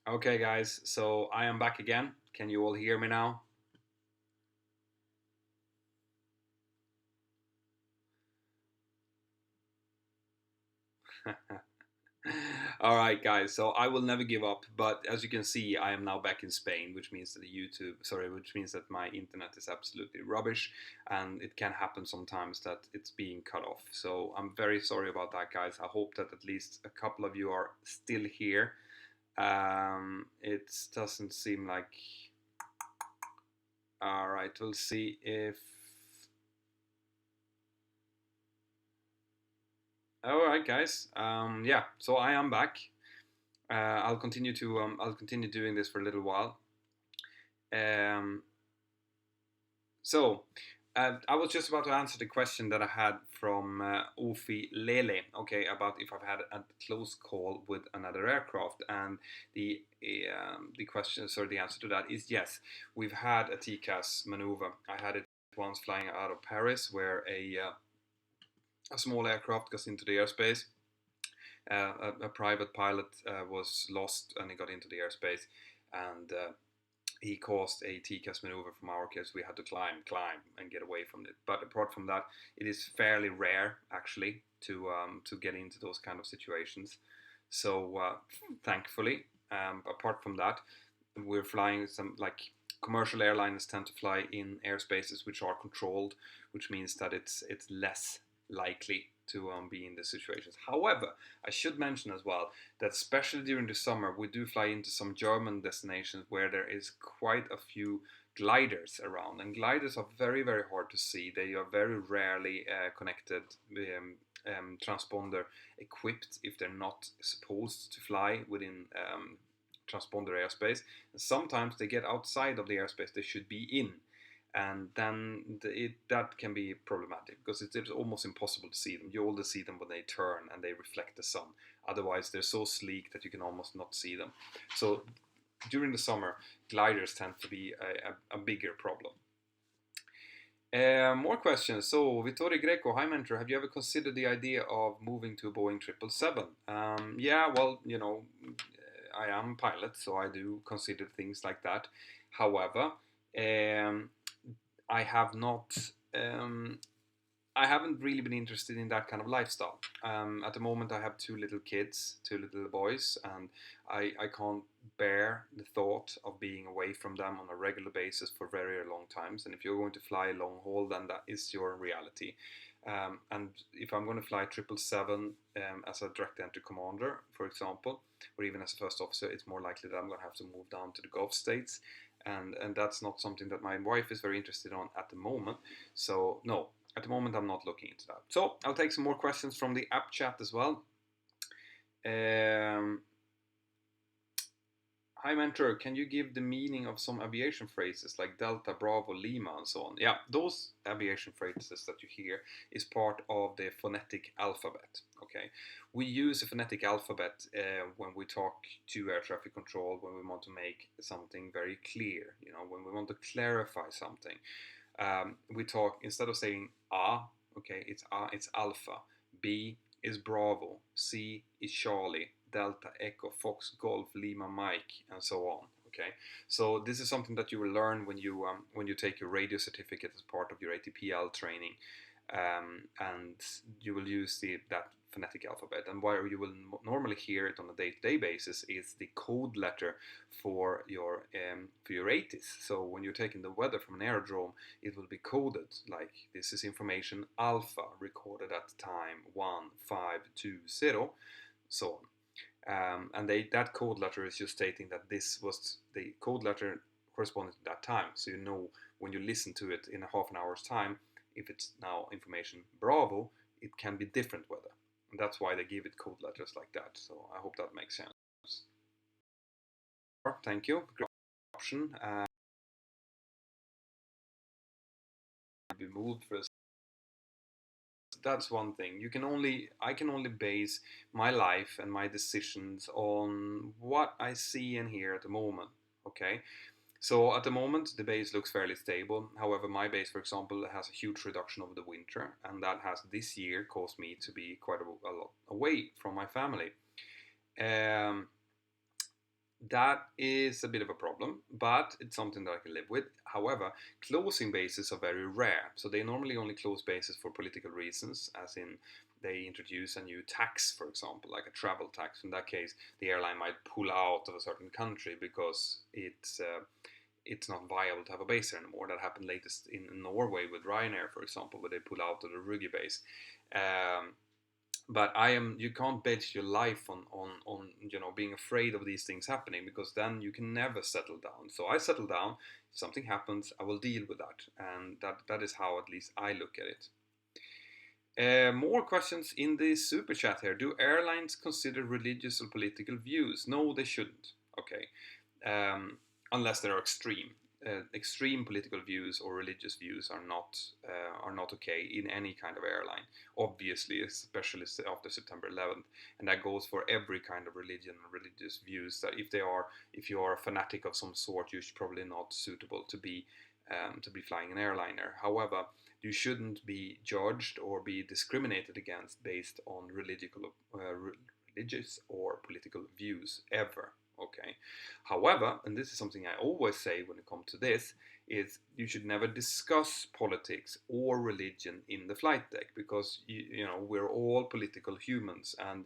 Okay, guys, so I am back again. Can you all hear me now? All right, guys, so I will never give up, but as you can see, I am now back in Spain, which means that which means that my internet is absolutely rubbish, and it can happen sometimes that it's being cut off. So I'm very sorry about that, guys. I hope that at least a couple of you are still here. It doesn't seem like. All right, we'll see if. All right, guys. Yeah, so I am back. I'll continue doing this for a little while. Um, so I was just about to answer the question that I had from Ofi Lele, okay, about if I've had a close call with another aircraft, and the question, sorry, the answer to that is yes. We've had a TCAS maneuver. I had it once flying out of Paris, where a small aircraft goes into the airspace. A private pilot was lost and he got into the airspace, and he caused a TCAS maneuver from our case. We had to climb, and get away from it. But apart from that, it is fairly rare actually to get into those kind of situations. So thankfully, apart from that, we're flying some like commercial airlines tend to fly in airspaces which are controlled, which means that it's less likely to be in the situations. However, I should mention as well that especially during the summer, we do fly into some German destinations where there is quite a few gliders around, and gliders are very very hard to see. They are very rarely connected. Transponder equipped if they're not supposed to fly within transponder airspace. And sometimes they get outside of the airspace they should be in, and then that can be problematic because it's almost impossible to see them. You only see them when they turn and they reflect the sun. Otherwise, they're so sleek that you can almost not see them. So during the summer, gliders tend to be a bigger problem. More questions. So, Vittorio Greco, hi mentor. Have you ever considered the idea of moving to a Boeing 777? Yeah, well, I am a pilot, so I do consider things like that. However, um, I have not. Um, I haven't really been interested in that kind of lifestyle. At the moment, I have two little kids, two little boys, and I can't bear the thought of being away from them on a regular basis for very, very long times. And if you're going to fly long haul, then that is your reality. And if I'm going to fly 777 as a direct entry commander, for example, or even as a first officer, it's more likely that I'm going to have to move down to the Gulf states, and that's not something that my wife is very interested on at the moment. So no, at the moment I'm not looking into that. So I'll take some more questions from the app chat as well. Um, Hi mentor, can you give the meaning of some aviation phrases like Delta, Bravo, Lima, and so on? Yeah, those aviation phrases that you hear is part of the phonetic alphabet. Okay, we use a phonetic alphabet when we talk to air traffic control, when we want to make something very clear. When we want to clarify something. We talk instead of saying okay, it's alpha. B is Bravo. C is Charlie. Delta, Echo, Fox, Golf, Lima, Mike, and so on. Okay, so this is something that you will learn when you take your radio certificate as part of your ATPL training, and you will use that phonetic alphabet. And where you will normally hear it on a day-to-day basis is the code letter for your ATIS. So when you're taking the weather from an aerodrome, it will be coded like this is information alpha recorded at time 1520, so on. And that code letter is just stating that this was the code letter corresponding to that time. So you know when you listen to it in a half an hour's time, if it's now information Bravo, it can be different weather. And that's why they give it code letters like that. So I hope that makes sense. Thank you. Great option. Be moved for that's one thing. I can only base my life and my decisions on what I see and hear at the moment. Okay, so at the moment the base looks fairly stable. However, my base, for example, has a huge reduction over the winter, and that has this year caused me to be quite a lot away from my family. Um, That is a bit of a problem, but it's something that I can live with. However, closing bases are very rare. So they normally only close bases for political reasons, as in they introduce a new tax, for example, like a travel tax. In that case, the airline might pull out of a certain country because it's not viable to have a base there anymore. That happened latest in Norway with Ryanair, for example, where they pull out of the Rugge base. Um, but you can't base your life on being afraid of these things happening, because then you can never settle down. So I settle down. If something happens, I will deal with that, and that is how at least I look at it. More questions in the super chat here. Do airlines consider religious or political views? No, they shouldn't. Okay, unless they're extreme. Extreme political views or religious views are not okay in any kind of airline. Obviously, especially after September 11th, and that goes for every kind of religion and religious views. That if you are a fanatic of some sort, you're probably not suitable to be flying an airliner. However, you shouldn't be judged or be discriminated against based on religious or political views ever. Okay. However, and this is something I always say when it comes to this, is you should never discuss politics or religion in the flight deck, because we're all political humans, and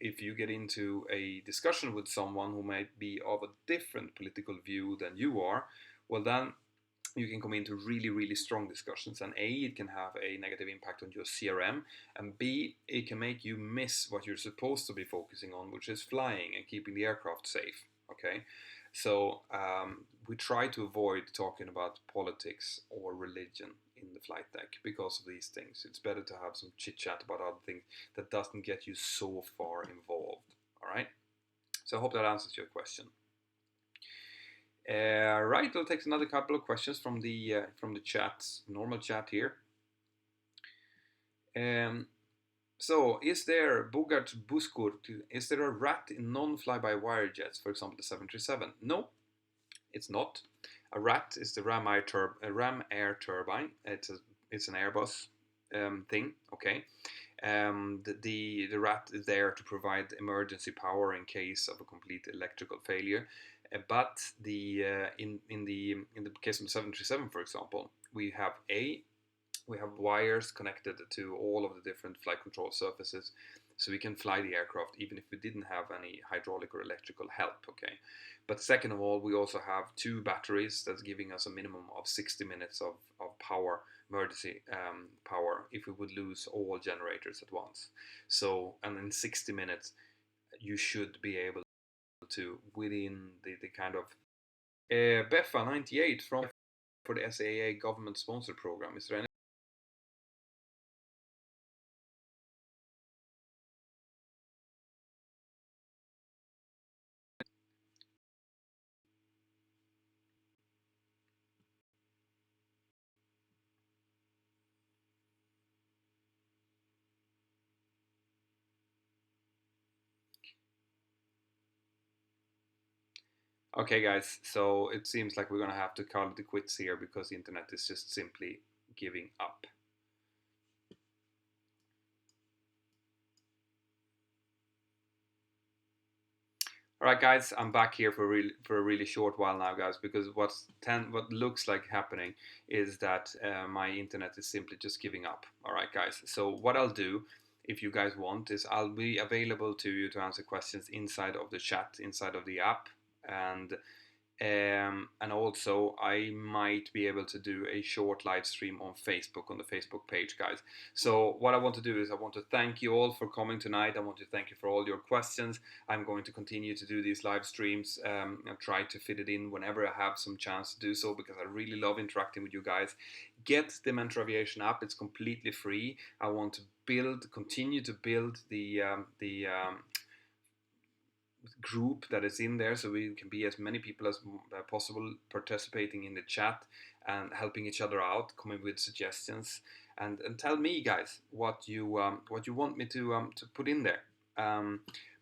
if you get into a discussion with someone who might be of a different political view than you are, well then you can come into really, really strong discussions, and A, it can have a negative impact on your CRM, and B, it can make you miss what you're supposed to be focusing on, which is flying and keeping the aircraft safe. Okay, so we try to avoid talking about politics or religion in the flight deck because of these things. It's better to have some chit chat about other things that doesn't get you so far involved. All right, so I hope that answers your question. Right, we'll take another couple of questions from the chat, normal chat here. So, is there Bogart Buskurt? Is there a rat in non-fly-by-wire jets, for example, the 737? No, it's not. A rat is the Ram Air turbine. It's an Airbus thing. Okay. The rat is there to provide emergency power in case of a complete electrical failure. But in the case of the 737, for example, we have wires connected to all of the different flight control surfaces, so we can fly the aircraft even if we didn't have any hydraulic or electrical help. Okay, but second of all, we also have two batteries that's giving us a minimum of 60 minutes of power, emergency power, if we would lose all generators at once. So, and in 60 minutes you should be able to, within the kind of BEFA 98 from for the SAA government sponsored program. Is there any? Okay, guys, so it seems like we're gonna have to call it quits here because the internet is just simply giving up. All right, guys, I'm back here for a really short while now, guys, because what looks like happening is that my internet is simply just giving up. All right, guys. So what I'll do, if you guys want, is I'll be available to you to answer questions inside of the chat, inside of the app, and also I might be able to do a short live stream on Facebook, on the Facebook page, guys. So what I want to do is I want to thank you all for coming tonight. I want to thank you for all your questions. I'm going to continue to do these live streams and try to fit it in whenever I have some chance to do so, because I really love interacting with you guys. Get the Mentour Aviation app. It's completely free. I want to continue to build the group that is in there, so we can be as many people as possible participating in the chat and helping each other out, coming with suggestions, and tell me, guys, what you want me to put in there.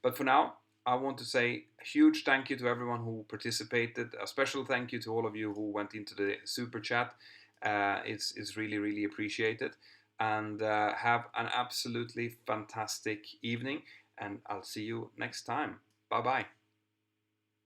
But for now, I want to say a huge thank you to everyone who participated. A special thank you to all of you who went into the super chat. It's really, really appreciated. And have an absolutely fantastic evening, and I'll see you next time. Bye bye.